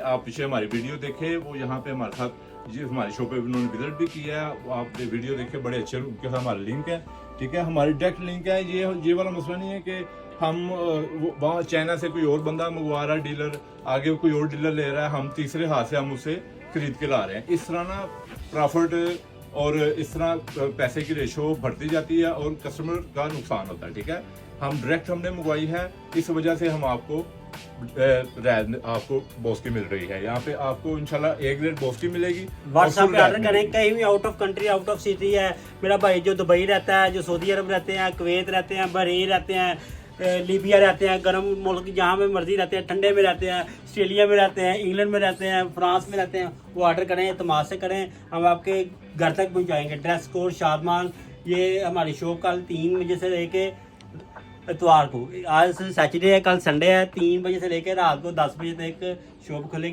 आप पीछे हमारी वीडियो देखे, वो यहाँ पे हमारे साथ जी हमारी शो पे उन्होंने विजिट भी किया है। वो आप वीडियो देखे, बड़े अच्छे उनके साथ हमारा लिंक है, ठीक है, हमारी डायरेक्ट लिंक है। ये वाला मसला नहीं है कि हम वहाँ चाइना से कोई और बंदा मंगवा रहा है, डीलर आगे कोई और डीलर ले रहा है, हम तीसरे हाथ से हम उसे खरीद के ला रहे हैं। इस तरह ना प्रॉफिट और इस तरह पैसे की रेशो बढ़ती जाती है और कस्टमर का नुकसान होता है, ठीक है। हम डायरेक्ट हमने मंगवाई है, इस वजह से हम आपको आपको बॉस की मिल रही है। यहाँ पे आपको इंशाल्लाह एक ग्रेड बॉस की मिलेगी। व्हाट्सएप पे ऑर्डर करें, कहीं भी out of country out of city है। मेरा भाई जो दुबई रहता है, जो सऊदी अरब रहते हैं, कुवैत रहते हैं, बहरीन रहते हैं, लीबिया रहते हैं, गर्म मुल्क जहाँ में मर्जी रहते हैं, ठंडे में रहते हैं, ऑस्ट्रेलिया में रहते हैं, इंग्लैंड में रहते हैं, फ्रांस में रहते हैं, वो ऑर्डर करें, एतमाद से करें, हम आपके घर तक पहुँचाएंगे। ड्रेस कोड शादमान, ये हमारी शॉप कल 3 बजे से लेके इतवार को, आज सैटरडे है, कल संडे है, 3 बजे से लेकर रात को 10 बजे तक शॉप खुलेगी।